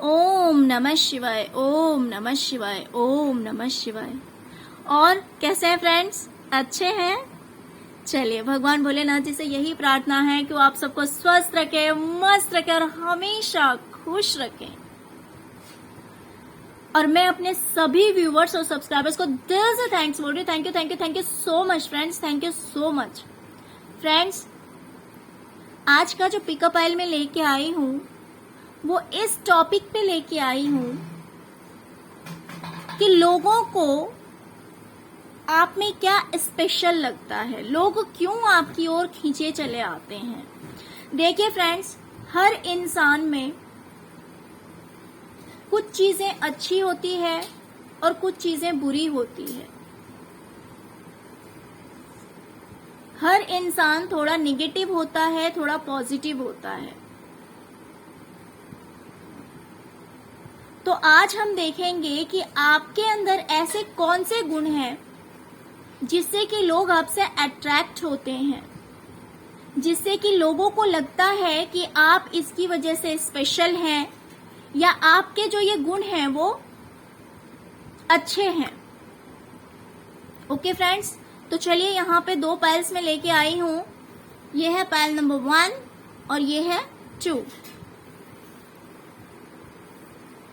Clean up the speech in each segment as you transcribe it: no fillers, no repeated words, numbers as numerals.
ओम नमः शिवाय, ओम नमः शिवाय, ओम नमः शिवाय। और कैसे हैं फ्रेंड्स? अच्छे हैं? चलिए, भगवान भोलेनाथ जी से यही प्रार्थना है कि वो आप सबको स्वस्थ रखे, मस्त रखे और हमेशा खुश रखें। और मैं अपने सभी व्यूवर्स और सब्सक्राइबर्स को दिल से थैंक्स बोल रही हूँ। Thank you, thank you, thank you so much friends, thank you so much. Friends, आज का जो पिकअप आइल में लेके आई हूँ वो इस टॉपिक पे लेके आई हूँ कि लोगों को आप में क्या स्पेशल लगता है, लोग क्यों आपकी ओर खींचे चले आते हैं। देखिए फ्रेंड्स, हर इंसान में कुछ चीजें अच्छी होती है और कुछ चीजें बुरी होती है। हर इंसान थोड़ा निगेटिव होता है, थोड़ा पॉजिटिव होता है। तो आज हम देखेंगे कि आपके अंदर ऐसे कौन से गुण हैं जिससे कि लोग आपसे अट्रैक्ट होते हैं, जिससे कि लोगों को लगता है कि आप इसकी वजह से स्पेशल हैं या आपके जो ये गुण हैं वो अच्छे हैं। ओके फ्रेंड्स, तो चलिए यहाँ पे दो पाइल्स में लेके आई हूँ। ये है पाइल नंबर 1 और ये है 2।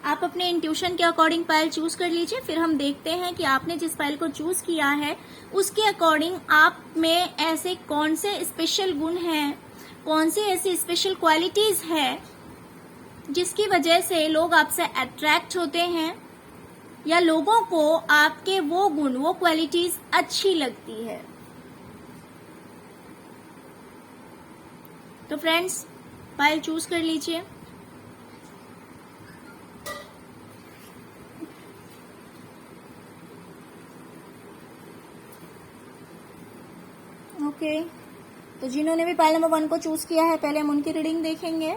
आप अपने इंट्यूशन के अकॉर्डिंग पाइल चूज कर लीजिए, फिर हम देखते हैं कि आपने जिस पाइल को चूज किया है उसके अकॉर्डिंग आप में ऐसे कौन से स्पेशल गुण हैं, कौन सी ऐसी स्पेशल क्वालिटीज है जिसकी वजह से लोग आपसे अट्रैक्ट होते हैं या लोगों को आपके वो गुण, वो क्वालिटीज अच्छी लगती है। तो फ्रेंड्स, पाइल चूज कर लीजिए। ओके, तो जिन्होंने भी पाइल नंबर 1 को चूज किया है, पहले हम उनकी रीडिंग देखेंगे।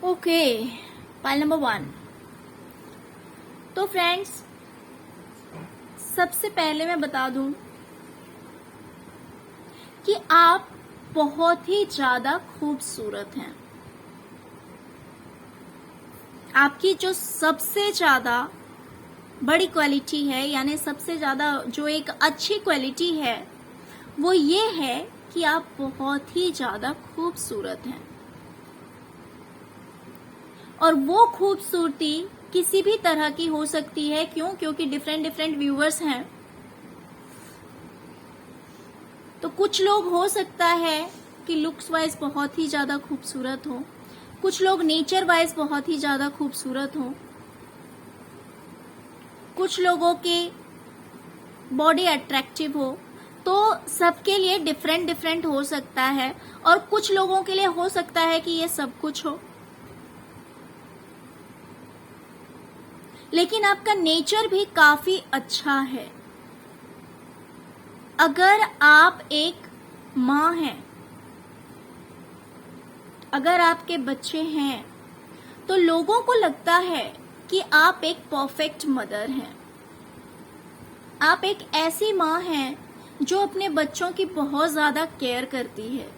Okay, pile number 1। तो फ्रेंड्स, सबसे पहले मैं बता दूं कि आप बहुत ही ज्यादा खूबसूरत हैं। आपकी जो सबसे ज्यादा बड़ी क्वालिटी है, यानी सबसे ज्यादा जो एक अच्छी क्वालिटी है, वो ये है कि आप बहुत ही ज्यादा खूबसूरत हैं। और वो खूबसूरती किसी भी तरह की हो सकती है। क्यों? क्योंकि डिफरेंट डिफरेंट व्यूअर्स हैं। तो कुछ लोग हो सकता है कि लुक्स वाइज बहुत ही ज्यादा खूबसूरत हो, कुछ लोग नेचर वाइज बहुत ही ज्यादा खूबसूरत हो, कुछ लोगों के बॉडी अट्रैक्टिव हो। तो सबके लिए डिफरेंट डिफरेंट हो सकता है और कुछ लोगों के लिए हो सकता है कि ये सब कुछ हो। लेकिन आपका नेचर भी काफी अच्छा है। अगर आप एक माँ हैं, अगर आपके बच्चे हैं, तो लोगों को लगता है कि आप एक परफेक्ट मदर हैं। आप एक ऐसी माँ हैं जो अपने बच्चों की बहुत ज्यादा केयर करती है,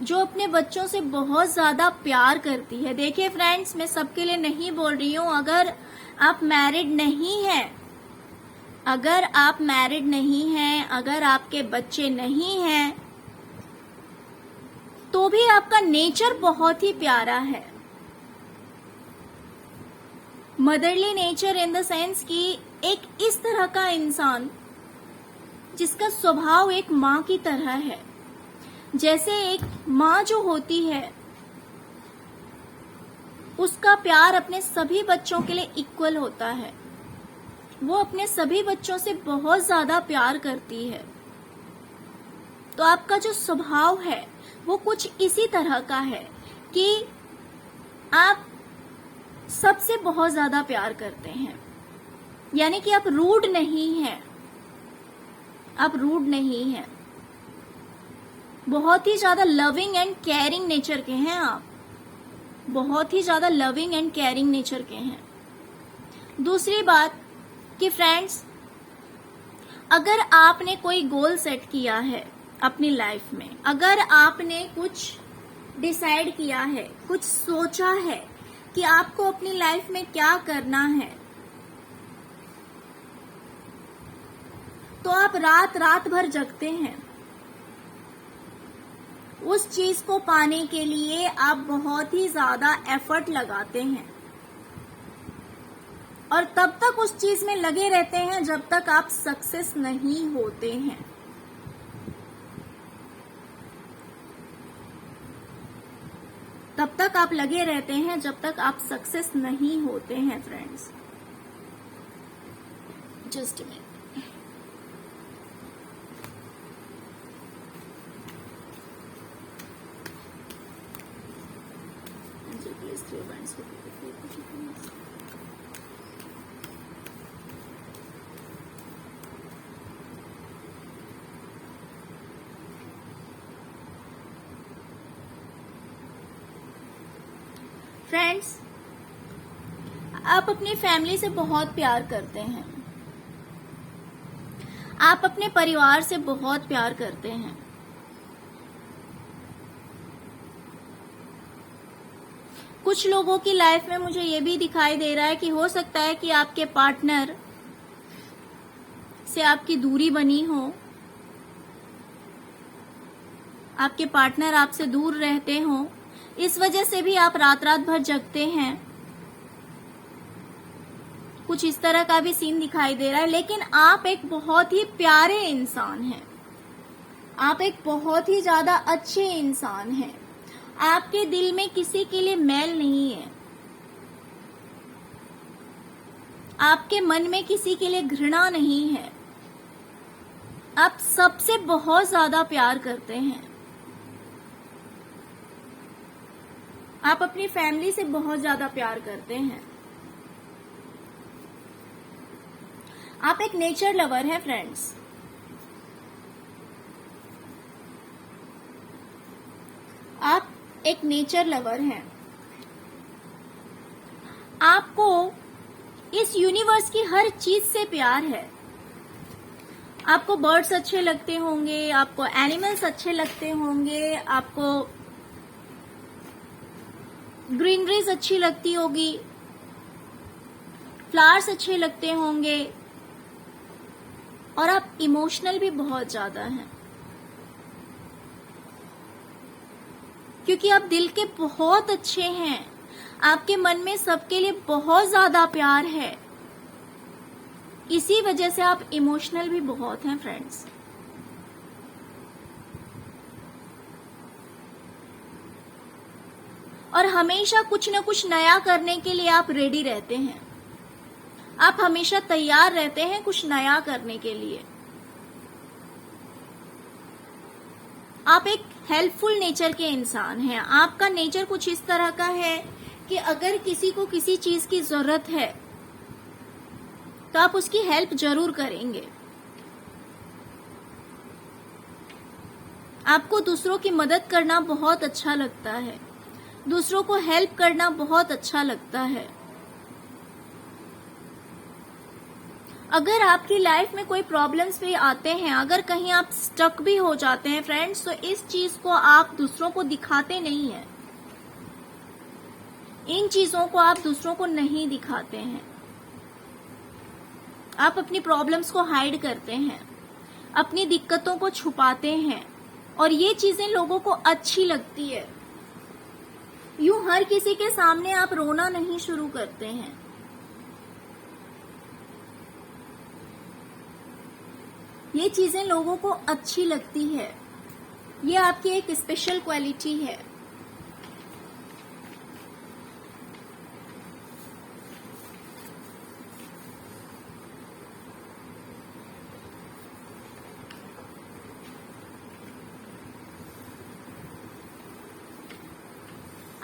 जो अपने बच्चों से बहुत ज्यादा प्यार करती है। देखिए फ्रेंड्स, मैं सबके लिए नहीं बोल रही हूँ। अगर आप मैरिड नहीं हैं, अगर आप मैरिड नहीं हैं, अगर आपके बच्चे नहीं हैं, तो भी आपका नेचर बहुत ही प्यारा है। Motherly nature in the sense कि एक इस तरह का इंसान जिसका स्वभाव एक माँ की तरह है। जैसे एक माँ जो होती है, उसका प्यार अपने सभी बच्चों के लिए इक्वल होता है। वो अपने सभी बच्चों से बहुत ज्यादा प्यार करती है। तो आपका जो स्वभाव है वो कुछ इसी तरह का है कि आप सबसे बहुत ज्यादा प्यार करते हैं, यानी कि आप रूड नहीं हैं, आप रूड नहीं हैं, बहुत ही ज्यादा लविंग एंड केयरिंग नेचर के हैं आप, बहुत ही ज्यादा लविंग एंड केयरिंग नेचर के हैं। दूसरी बात कि फ्रेंड्स, अगर आपने कोई गोल सेट किया है अपनी लाइफ में, अगर आपने कुछ डिसाइड किया है, कुछ सोचा है कि आपको अपनी लाइफ में क्या करना है, तो आप रात रात भर जगते हैं। उस चीज को पाने के लिए आप बहुत ही ज्यादा एफर्ट लगाते हैं और तब तक उस चीज में लगे रहते हैं जब तक आप सक्सेस नहीं होते हैं। तब तक आप लगे रहते हैं जब तक आप सक्सेस नहीं होते हैं friends. Just a minute. Friends, आप अपनी फैमिली से बहुत प्यार करते हैं, आप अपने परिवार से बहुत प्यार करते हैं। कुछ लोगों की लाइफ में मुझे ये भी दिखाई दे रहा है कि हो सकता है कि आपके पार्टनर से आपकी दूरी बनी हो, आपके पार्टनर आपसे दूर रहते हो, इस वजह से भी आप रात रात भर जगते हैं। कुछ इस तरह का भी सीन दिखाई दे रहा है। लेकिन आप एक बहुत ही प्यारे इंसान हैं, आप एक बहुत ही ज्यादा अच्छे इंसान हैं। आपके दिल में किसी के लिए मैल नहीं है, आपके मन में किसी के लिए घृणा नहीं है, आप सबसे बहुत ज्यादा प्यार करते हैं। आप अपनी फैमिली से बहुत ज्यादा प्यार करते हैं। आप एक नेचर लवर हैं फ्रेंड्स। आप एक नेचर लवर हैं। आपको इस यूनिवर्स की हर चीज से प्यार है। आपको बर्ड्स अच्छे लगते होंगे, आपको एनिमल्स अच्छे लगते होंगे, आपको ग्रीनरीज अच्छी लगती होगी, फ्लावर्स अच्छे लगते होंगे, और आप इमोशनल भी बहुत ज्यादा हैं, क्योंकि आप दिल के बहुत अच्छे हैं। आपके मन में सबके लिए बहुत ज्यादा प्यार है, इसी वजह से आप इमोशनल भी बहुत हैं फ्रेंड्स। और हमेशा कुछ न कुछ नया करने के लिए आप रेडी रहते हैं, आप हमेशा तैयार रहते हैं कुछ नया करने के लिए। आप एक हेल्पफुल नेचर के इंसान हैं। आपका नेचर कुछ इस तरह का है कि अगर किसी को किसी चीज की जरूरत है तो आप उसकी हेल्प जरूर करेंगे। आपको दूसरों की मदद करना बहुत अच्छा लगता है, दूसरों को हेल्प करना बहुत अच्छा लगता है। अगर आपकी लाइफ में कोई प्रॉब्लम्स भी आते हैं, अगर कहीं आप स्टक भी हो जाते हैं फ्रेंड्स, तो इस चीज को आप दूसरों को दिखाते नहीं हैं, इन चीजों को आप दूसरों को नहीं दिखाते हैं। आप अपनी प्रॉब्लम्स को हाइड करते हैं, अपनी दिक्कतों को छुपाते हैं, और ये चीजें लोगों को अच्छी लगती है। यूं हर किसी के सामने आप रोना नहीं शुरू करते हैं। ये चीजें लोगों को अच्छी लगती है, ये आपकी एक स्पेशल क्वालिटी है।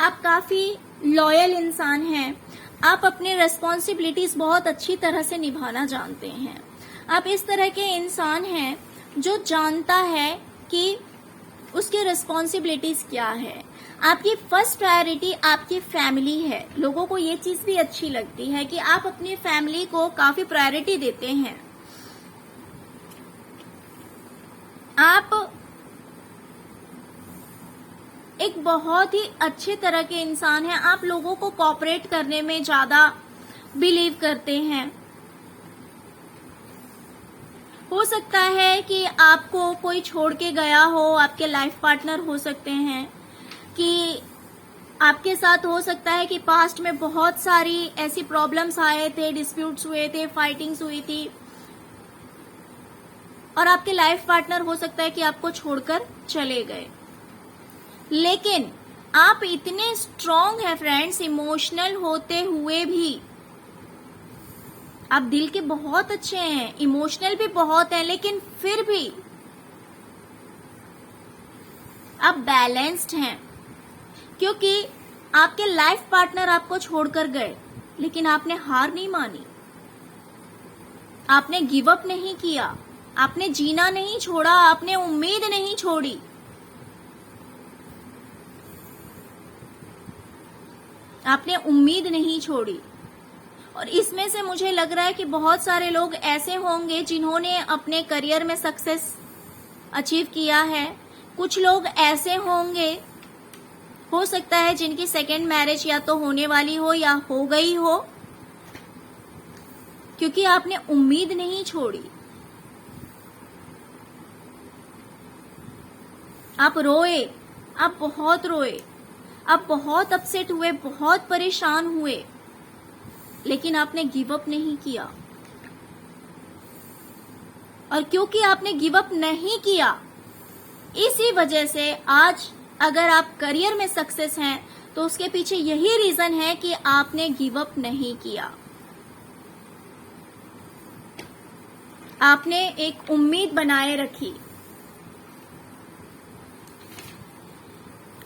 आप काफी लॉयल इंसान हैं। आप अपने रेस्पॉन्सिबिलिटीज बहुत अच्छी तरह से निभाना जानते हैं। आप इस तरह के इंसान हैं जो जानता है कि उसकी रिस्पॉन्सिबिलिटीज क्या है। आपकी फर्स्ट प्रायोरिटी आपकी फैमिली है। लोगों को ये चीज भी अच्छी लगती है कि आप अपनी फैमिली को काफी प्रायोरिटी देते हैं। आप एक बहुत ही अच्छे तरह के इंसान हैं। आप लोगों को कोऑपरेट करने में ज्यादा बिलीव करते हैं। हो सकता है कि आपको कोई छोड़ के गया हो, आपके लाइफ पार्टनर हो सकते हैं, कि आपके साथ हो सकता है कि पास्ट में बहुत सारी ऐसी प्रॉब्लम्स आए थे, डिस्प्यूट्स हुए थे, फाइटिंग्स हुई थी, और आपके लाइफ पार्टनर हो सकता है कि आपको छोड़कर चले गए। लेकिन आप इतने स्ट्रांग हैं फ्रेंड्स, इमोशनल होते हुए भी। आप दिल के बहुत अच्छे हैं, इमोशनल भी बहुत हैं, लेकिन फिर भी आप बैलेंस्ड हैं, क्योंकि आपके लाइफ पार्टनर आपको छोड़कर गए, लेकिन आपने हार नहीं मानी, आपने गिव अप नहीं किया, आपने जीना नहीं छोड़ा, आपने उम्मीद नहीं छोड़ी। आपने उम्मीद नहीं छोड़ी। और इसमें से मुझे लग रहा है कि बहुत सारे लोग ऐसे होंगे जिन्होंने अपने करियर में सक्सेस अचीव किया है। कुछ लोग ऐसे होंगे, हो सकता है जिनकी सेकेंड मैरिज या तो होने वाली हो या हो गई हो, क्योंकि आपने उम्मीद नहीं छोड़ी। आप रोए, आप बहुत रोए, आप बहुत अपसेट हुए, बहुत परेशान हुए, लेकिन आपने गिव अप नहीं किया। और क्योंकि आपने गिव अप नहीं किया, इसी वजह से आज अगर आप करियर में सक्सेस हैं तो उसके पीछे यही रीजन है कि आपने गिव अप नहीं किया। आपने एक उम्मीद बनाए रखी।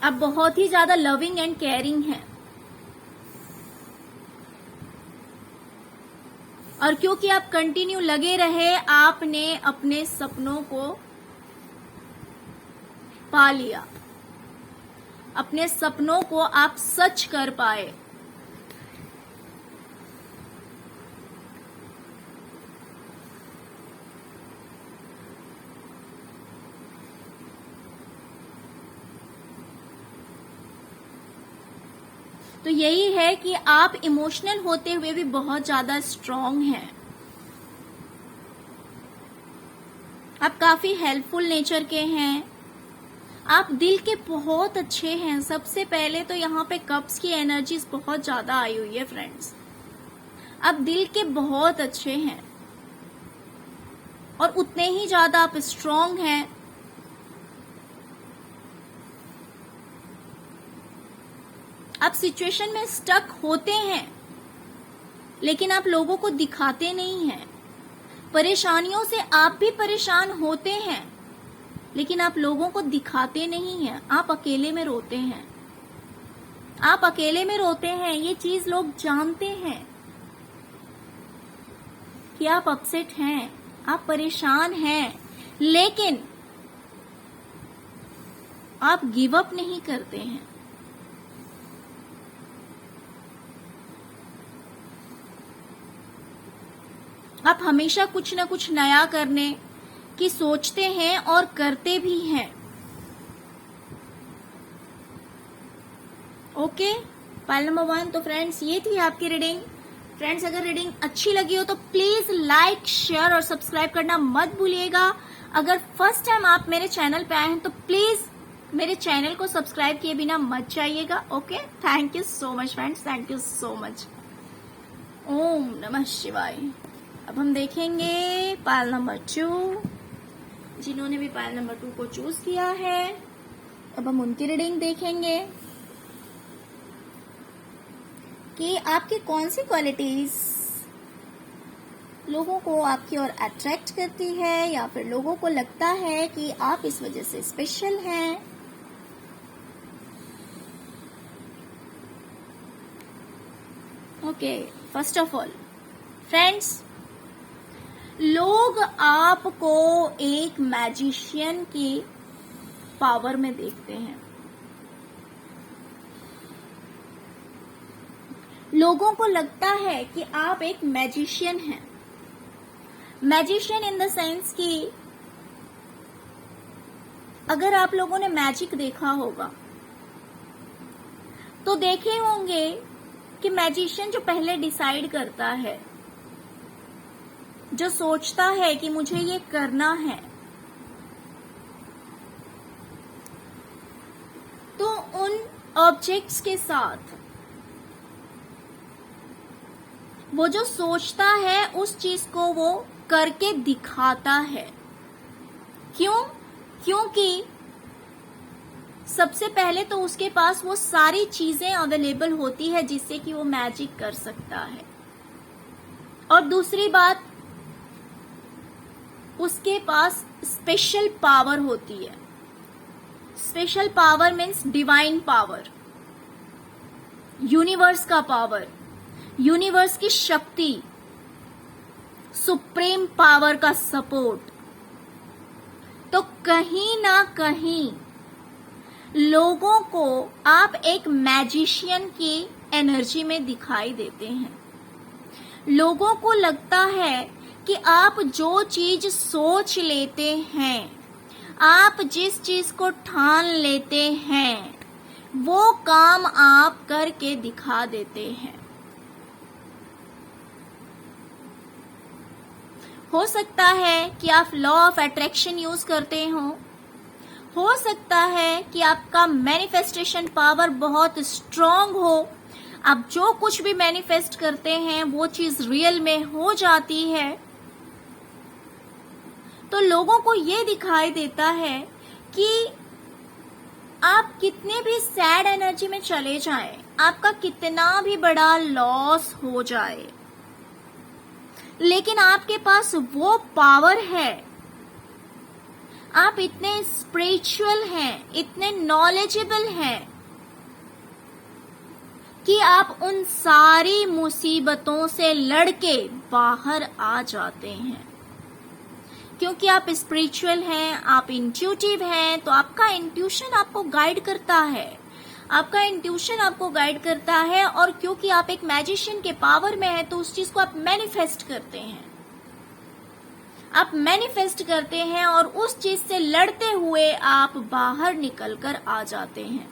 आप बहुत ही ज्यादा लविंग एंड केयरिंग हैं। और क्योंकि आप कंटिन्यू लगे रहे, आपने अपने सपनों को पा लिया। अपने सपनों को आप सच कर पाए। तो यही है कि आप इमोशनल होते हुए भी बहुत ज्यादा स्ट्रांग हैं। आप काफी हेल्पफुल नेचर के हैं। आप दिल के बहुत अच्छे हैं। सबसे पहले तो यहाँ पे कप्स की एनर्जीज बहुत ज्यादा आई हुई है फ्रेंड्स। आप दिल के बहुत अच्छे हैं और उतने ही ज्यादा आप स्ट्रांग हैं। आप सिचुएशन में स्टक होते हैं, लेकिन आप लोगों को दिखाते नहीं हैं। परेशानियों से आप भी परेशान होते हैं, लेकिन आप लोगों को दिखाते नहीं हैं। आप अकेले में रोते हैं। आप अकेले में रोते हैं, ये चीज लोग जानते हैं कि आप अपसेट हैं, आप परेशान हैं, लेकिन आप गिव अप नहीं करते हैं। आप हमेशा कुछ ना कुछ नया करने की सोचते हैं और करते भी हैं। Okay, pile number 1। तो फ्रेंड्स, ये थी आपकी रीडिंग। फ्रेंड्स, अगर रीडिंग अच्छी लगी हो तो प्लीज लाइक, शेयर और सब्सक्राइब करना मत भूलिएगा। अगर फर्स्ट टाइम आप मेरे चैनल पे आए हैं तो प्लीज मेरे चैनल को सब्सक्राइब किए बिना मत जाइएगा। Okay, thank you so much friends, thank you so much. ओम नमः शिवाय। अब हम देखेंगे पाइल नंबर 2। जिन्होंने भी पाइल नंबर 2 को चूज किया है, अब हम उनकी रीडिंग देखेंगे कि आपकी कौन सी क्वालिटीज लोगों को आपकी ओर अट्रैक्ट करती है, या फिर लोगों को लगता है कि आप इस वजह से स्पेशल हैं। Okay, first of all friends, लोग आपको एक मैजिशियन की पावर में देखते हैं। लोगों को लगता है कि आप एक मैजिशियन हैं। मैजिशियन इन द सेंस कि अगर आप लोगों ने मैजिक देखा होगा तो देखे होंगे कि मैजिशियन जो पहले डिसाइड करता है, जो सोचता है कि मुझे ये करना है, तो उन ऑब्जेक्ट्स के साथ वो जो सोचता है उस चीज को वो करके दिखाता है। क्यों? क्योंकि सबसे पहले तो उसके पास वो सारी चीजें अवेलेबल होती है जिससे कि वो मैजिक कर सकता है, और दूसरी बात, उसके पास स्पेशल पावर होती है। Special power means divine power, universe का पावर, यूनिवर्स की शक्ति, सुप्रीम पावर का सपोर्ट। तो कहीं ना कहीं लोगों को आप एक मैजिशियन की एनर्जी में दिखाई देते हैं। लोगों को लगता है कि आप जो चीज सोच लेते हैं, आप जिस चीज को ठान लेते हैं, वो काम आप करके दिखा देते हैं। हो सकता है कि आप लॉ ऑफ अट्रैक्शन यूज करते हो सकता है कि आपका मैनिफेस्टेशन पावर बहुत स्ट्रांग हो, आप जो कुछ भी मैनिफेस्ट करते हैं वो चीज रियल में हो जाती है। तो लोगों को ये दिखाई देता है कि आप कितने भी सैड एनर्जी में चले जाएं, आपका कितना भी बड़ा लॉस हो जाए, लेकिन आपके पास वो पावर है, आप इतने स्पिरिचुअल हैं, इतने नॉलेजेबल हैं कि आप उन सारी मुसीबतों से लड़के बाहर आ जाते हैं। क्योंकि आप स्पिरिचुअल हैं, आप इंट्यूटिव हैं, तो आपका इंट्यूशन आपको गाइड करता है, आपका इंट्यूशन आपको गाइड करता है। और क्योंकि आप एक मैजिशियन के पावर में हैं, तो उस चीज को आप मैनिफेस्ट करते हैं, आप मैनिफेस्ट करते हैं और उस चीज से लड़ते हुए आप बाहर निकलकर आ जाते हैं।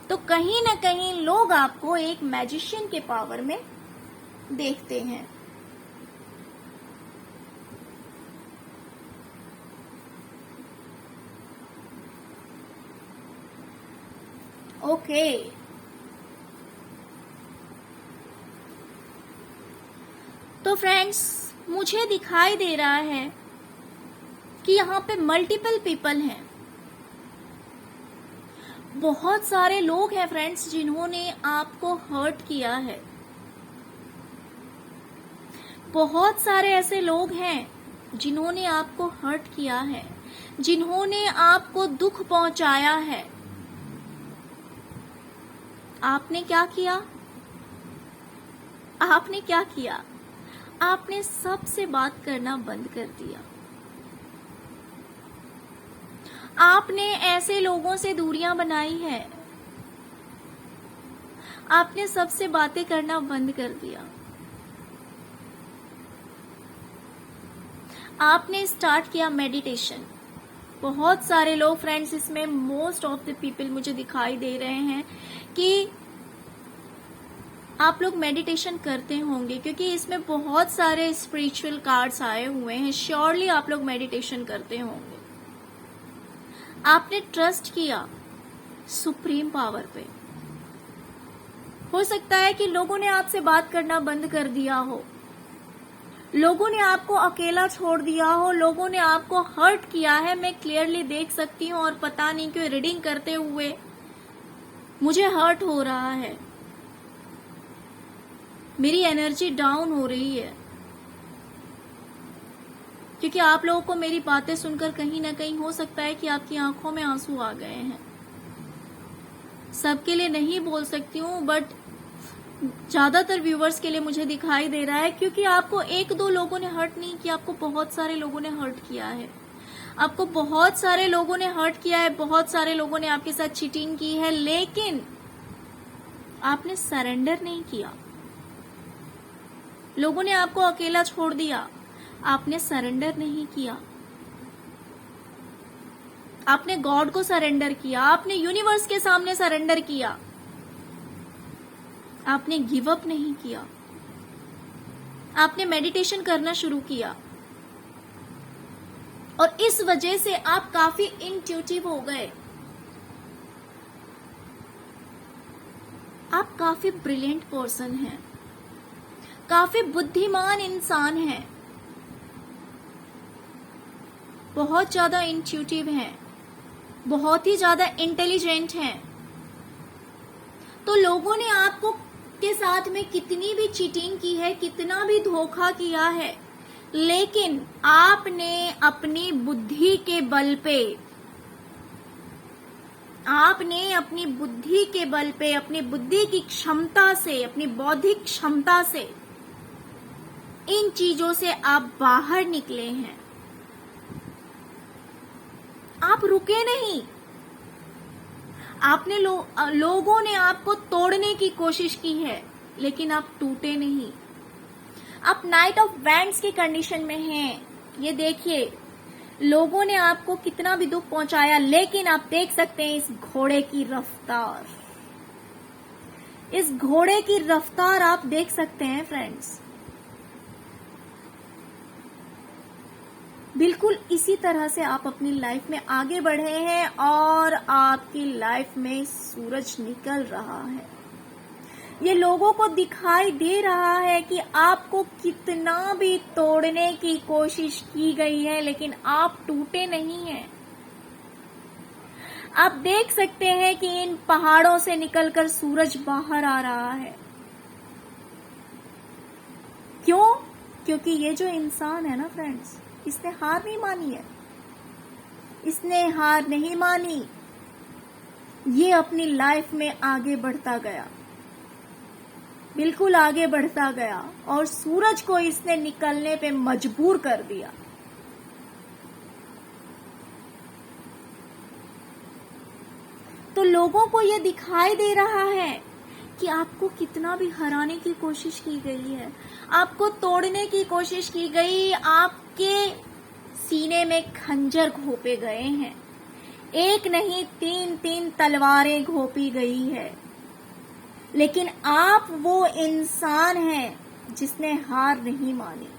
तो कहीं ना कहीं लोग आपको एक मैजिशियन के पावर में देखते हैं। ओके, तो फ्रेंड्स, मुझे दिखाई दे रहा है कि यहाँ पे मल्टीपल पीपल हैं, बहुत सारे लोग हैं फ्रेंड्स जिन्होंने आपको हर्ट किया है। बहुत सारे ऐसे लोग हैं जिन्होंने आपको हर्ट किया है, जिन्होंने आपको दुख पहुंचाया है। आपने क्या किया? आपने क्या किया? आपने सबसे बात करना बंद कर दिया। आपने ऐसे लोगों से दूरियां बनाई है, आपने सबसे बातें करना बंद कर दिया। आपने स्टार्ट किया मेडिटेशन। बहुत सारे लोग फ्रेंड्स, इसमें मोस्ट ऑफ द पीपल मुझे दिखाई दे रहे हैं कि आप लोग मेडिटेशन करते होंगे, क्योंकि इसमें बहुत सारे स्पिरिचुअल कार्ड्स आए हुए हैं। श्योरली आप लोग मेडिटेशन करते होंगे। आपने ट्रस्ट किया सुप्रीम पावर पे। हो सकता है कि लोगों ने आपसे बात करना बंद कर दिया हो, लोगों ने आपको अकेला छोड़ दिया हो, लोगों ने आपको हर्ट किया है। मैं क्लियरली देख सकती हूँ, और पता नहीं क्यों रीडिंग करते हुए मुझे हर्ट हो रहा है, मेरी एनर्जी डाउन हो रही है, क्योंकि आप लोगों को मेरी बातें सुनकर कहीं ना कहीं हो सकता है कि आपकी आंखों में आंसू आ गए हैं। सबके लिए नहीं बोल सकती हूँ, बट ज्यादातर व्यूवर्स के लिए मुझे दिखाई दे रहा है, क्योंकि आपको एक दो लोगों ने हर्ट नहीं किया, आपको बहुत सारे लोगों ने हर्ट किया है। आपको बहुत सारे लोगों ने हर्ट किया है, बहुत सारे लोगों ने आपके साथ चीटिंग की है, लेकिन आपने सरेंडर नहीं किया। लोगों ने आपको अकेला छोड़ दिया, आपने सरेंडर नहीं किया। आपने गॉड को सरेंडर किया, आपने यूनिवर्स के सामने सरेंडर किया, आपने गिव अप नहीं किया। आपने मेडिटेशन करना शुरू किया और इस वजह से आप काफी इंट्यूटिव हो गए। आप काफी ब्रिलियंट पर्सन हैं, काफी बुद्धिमान इंसान हैं, बहुत ज्यादा इंट्यूटिव हैं, बहुत ही ज्यादा इंटेलिजेंट हैं। तो लोगों ने आपको के साथ में कितनी भी चीटिंग की है, कितना भी धोखा किया है, लेकिन आपने अपनी बुद्धि के बल पे, आपने अपनी बुद्धि के बल पे, अपनी बुद्धि की क्षमता से, अपनी बौद्धिक क्षमता से इन चीजों से आप बाहर निकले हैं। आप रुके नहीं। आपने लोगों ने आपको तोड़ने की कोशिश की है, लेकिन आप टूटे नहीं। आप नाइट ऑफ वैंड्स की कंडीशन में हैं। ये देखिए, लोगों ने आपको कितना भी दुख पहुंचाया, लेकिन आप देख सकते हैं इस घोड़े की रफ्तार, इस घोड़े की रफ्तार आप देख सकते हैं फ्रेंड्स। बिल्कुल इसी तरह से आप अपनी लाइफ में आगे बढ़े हैं और आपकी लाइफ में सूरज निकल रहा है। ये लोगों को दिखाई दे रहा है कि आपको कितना भी तोड़ने की कोशिश की गई है, लेकिन आप टूटे नहीं हैं। आप देख सकते हैं कि इन पहाड़ों से निकलकर सूरज बाहर आ रहा है। क्यों? क्योंकि ये जो इंसान है ना फ्रेंड्स, इसने हार नहीं मानी है, इसने हार नहीं मानी। ये अपनी लाइफ में आगे बढ़ता गया, बिल्कुल आगे बढ़ता गया, और सूरज को इसने निकलने पे मजबूर कर दिया। तो लोगों को ये दिखाई दे रहा है कि आपको कितना भी हराने की कोशिश की गई है, आपको तोड़ने की कोशिश की गई, आपके सीने में खंजर घोंपे गए हैं, एक नहीं 3-3 तलवारें घोंपी गई है, लेकिन आप वो इंसान हैं जिसने हार नहीं मानी।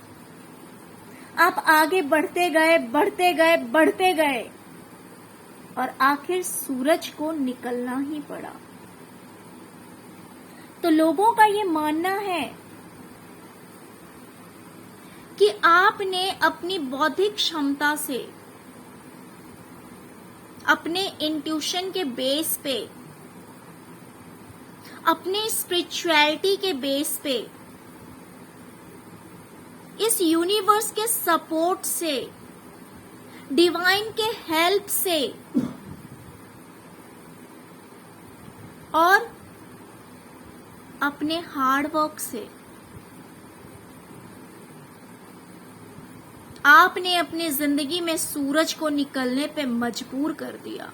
आप आगे बढ़ते गए, बढ़ते गए, बढ़ते गए, और आखिर सूरज को निकलना ही पड़ा। तो लोगों का ये मानना है कि आपने अपनी बौद्धिक क्षमता से, अपने इंट्यूशन के बेस पे, अपने स्पिरिचुअलिटी के बेस पे, इस यूनिवर्स के सपोर्ट से, डिवाइन के हेल्प से और अपने हार्ड वर्क से आपने अपनी जिंदगी में सूरज को निकलने पे मजबूर कर दिया।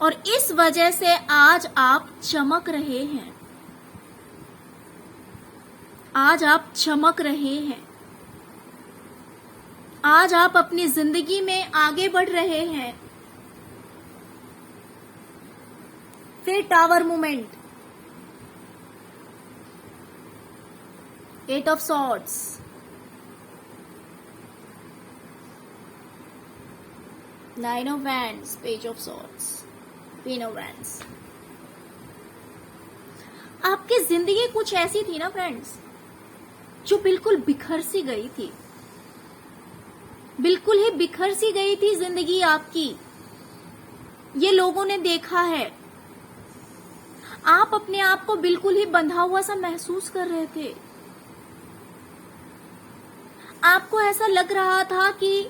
और इस वजह से आज आप चमक रहे हैं, आज आप चमक रहे हैं, आज आप अपनी जिंदगी में आगे बढ़ रहे हैं। फिर tower movement, 8 of Swords, Nine of Wands, Page of Swords, Queen of Wands। आपकी जिंदगी कुछ ऐसी थी ना फ्रेंड्स, जो बिल्कुल बिखर सी गई थी, बिल्कुल ही बिखर सी गई थी जिंदगी आपकी। ये लोगों ने देखा है। आप अपने आप को बिल्कुल ही बंधा हुआ सा महसूस कर रहे थे। आपको ऐसा लग रहा था कि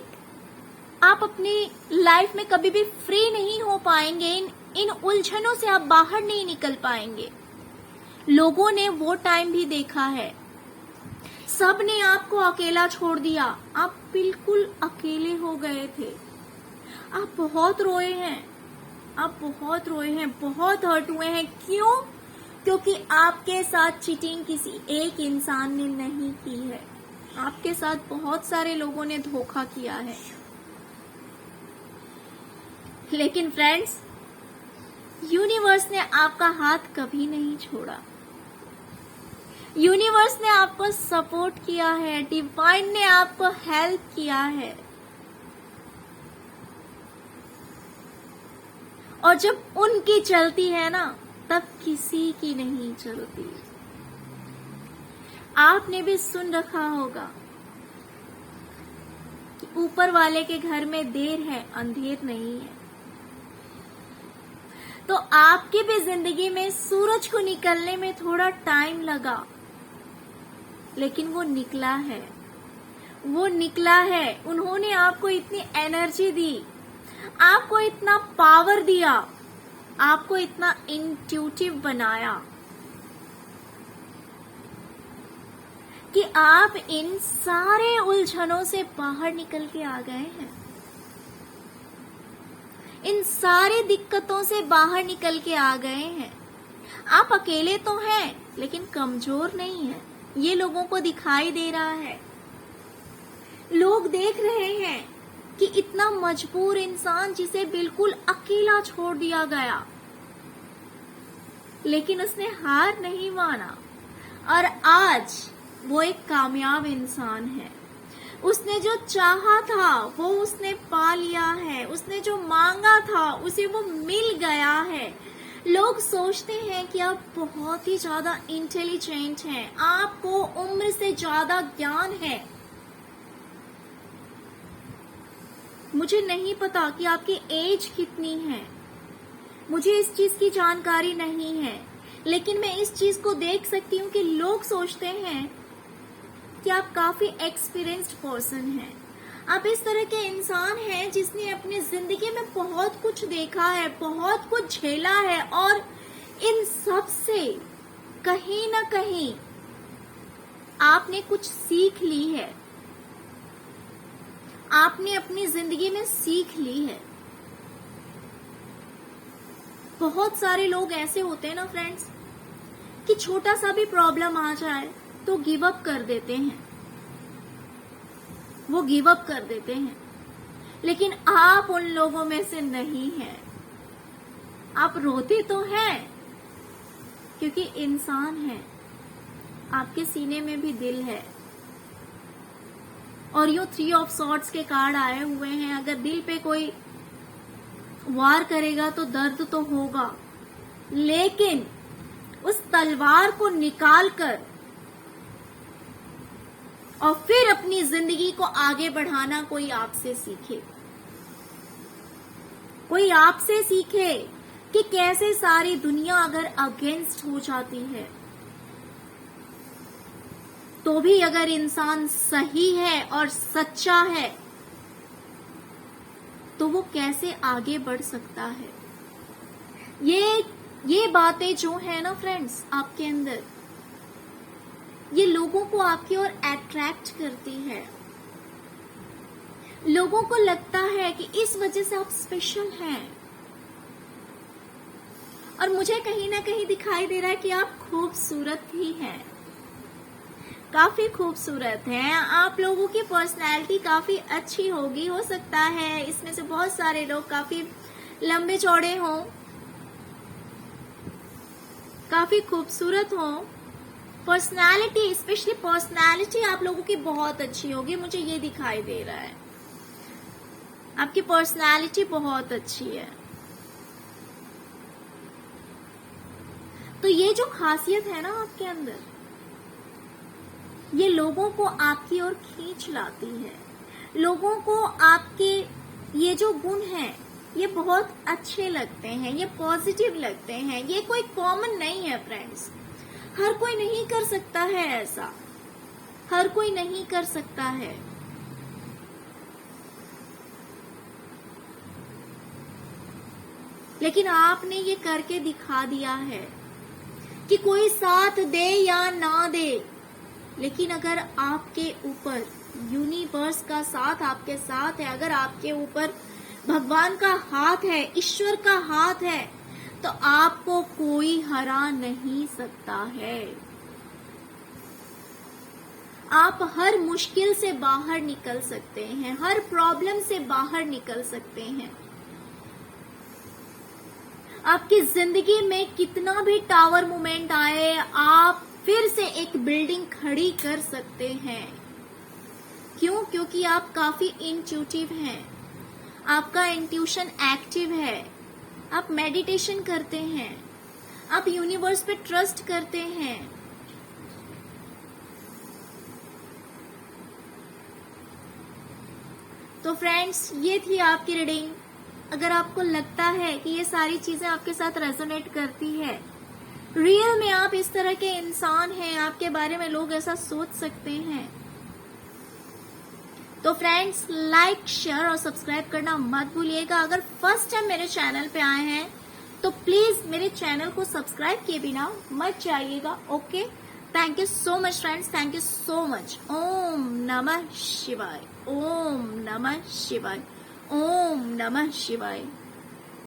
आप अपनी लाइफ में कभी भी फ्री नहीं हो पाएंगे इन उलझनों से आप बाहर नहीं निकल पाएंगे। लोगों ने वो टाइम भी देखा है, सब ने आपको अकेला छोड़ दिया, आप बिल्कुल अकेले हो गए थे। आप बहुत रोए हैं, आप बहुत रोए हैं, बहुत हर्ट हुए हैं। क्यों? क्योंकि आपके साथ चीटिंग किसी एक इंसान ने नहीं की है, आपके साथ बहुत सारे लोगों ने धोखा किया है। लेकिन फ्रेंड्स, यूनिवर्स ने आपका हाथ कभी नहीं छोड़ा। यूनिवर्स ने आपको सपोर्ट किया है, डिवाइन ने आपको हेल्प किया है। और जब उनकी चलती है ना, तब किसी की नहीं चलती। आपने भी सुन रखा होगा कि ऊपर वाले के घर में देर है, अंधेर नहीं है। तो आपकी भी जिंदगी में सूरज को निकलने में थोड़ा टाइम लगा, लेकिन वो निकला है, वो निकला है। उन्होंने आपको इतनी एनर्जी दी, आपको इतना पावर दिया, आपको इतना इंट्यूटिव बनाया कि आप इन सारे उलझनों से बाहर निकल के आ गए हैं। इन सारी दिक्कतों से बाहर निकल के आ गए हैं। आप अकेले तो हैं, लेकिन कमजोर नहीं हैं। ये लोगों को दिखाई दे रहा है। लोग देख रहे हैं कि इतना मजबूर इंसान जिसे बिल्कुल अकेला छोड़ दिया गया, लेकिन उसने हार नहीं माना और आज वो एक कामयाब इंसान है। उसने जो चाहा था वो उसने पा लिया है, उसने जो मांगा था उसे वो मिल गया है। लोग सोचते हैं कि आप बहुत ही ज्यादा इंटेलिजेंट हैं, आपको उम्र से ज्यादा ज्ञान है। मुझे नहीं पता कि आपकी एज कितनी है, मुझे इस चीज की जानकारी नहीं है, लेकिन मैं इस चीज को देख सकती हूँ कि लोग सोचते हैं कि आप काफी एक्सपीरियंस्ड पर्सन हैं। आप इस तरह के इंसान हैं जिसने अपनी जिंदगी में बहुत कुछ देखा है, बहुत कुछ झेला है और इन सब से कहीं ना कहीं आपने कुछ सीख ली है, आपने अपनी जिंदगी में सीख ली है। बहुत सारे लोग ऐसे होते हैं ना फ्रेंड्स कि छोटा सा भी प्रॉब्लम आ जाए तो गिव अप कर देते हैं, वो गिव अप कर देते हैं। लेकिन आप उन लोगों में से नहीं हैं। आप रोते तो हैं क्योंकि इंसान है, आपके सीने में भी दिल है। और यो 3 ऑफ सॉर्ड्स के कार्ड आए हुए हैं। अगर दिल पे कोई वार करेगा तो दर्द तो होगा, लेकिन उस तलवार को निकालकर और फिर अपनी जिंदगी को आगे बढ़ाना कोई आपसे सीखे। कोई आपसे सीखे कि कैसे सारी दुनिया अगर अगेंस्ट हो जाती है तो भी अगर इंसान सही है और सच्चा है तो वो कैसे आगे बढ़ सकता है। ये बातें जो है ना फ्रेंड्स आपके अंदर, ये लोगों को आपकी ओर अट्रैक्ट करती है। लोगों को लगता है कि इस वजह से आप स्पेशल हैं। और मुझे कहीं ना कहीं दिखाई दे रहा है कि आप खूबसूरत ही हैं, काफी खूबसूरत हैं। आप लोगों की पर्सनैलिटी काफी अच्छी होगी, हो सकता है इसमें से बहुत सारे लोग काफी लंबे चौड़े हों, काफी खूबसूरत हों। पर्सनैलिटी, स्पेशली पर्सनैलिटी आप लोगों की बहुत अच्छी होगी, मुझे ये दिखाई दे रहा है। आपकी पर्सनैलिटी बहुत अच्छी है। तो ये जो खासियत है ना आपके अंदर, ये लोगों को आपकी ओर खींच लाती है। लोगों को आपके ये जो गुण हैं ये बहुत अच्छे लगते हैं, ये पॉजिटिव लगते हैं। ये कोई कॉमन नहीं है फ्रेंड्स, हर कोई नहीं कर सकता है ऐसा, हर कोई नहीं कर सकता है। लेकिन आपने ये करके दिखा दिया है कि कोई साथ दे या ना दे, लेकिन अगर आपके ऊपर यूनिवर्स का साथ आपके साथ है, अगर आपके ऊपर भगवान का हाथ है, ईश्वर का हाथ है, तो आपको कोई हरा नहीं सकता है। आप हर मुश्किल से बाहर निकल सकते हैं, हर प्रॉब्लम से बाहर निकल सकते हैं। आपकी जिंदगी में कितना भी टावर मोमेंट आए, आप फिर से एक बिल्डिंग खड़ी कर सकते हैं। क्यों? क्योंकि आप काफी इंट्यूटिव हैं, आपका इंट्यूशन एक्टिव है, आप मेडिटेशन करते हैं, आप यूनिवर्स पे ट्रस्ट करते हैं। तो फ्रेंड्स, ये थी आपकी रीडिंग। अगर आपको लगता है कि ये सारी चीजें आपके साथ रेजोनेट करती है, रियल में आप इस तरह के इंसान हैं, आपके बारे में लोग ऐसा सोच सकते हैं, तो फ्रेंड्स लाइक, शेयर और सब्सक्राइब करना मत भूलिएगा। अगर फर्स्ट टाइम मेरे चैनल पे आए हैं तो प्लीज मेरे चैनल को सब्सक्राइब किए बिना मत जाइएगा। Okay, thank you so much friends, thank you so much. ओम नमः शिवाय, ओम नमः शिवाय, ओम नमः शिवाय।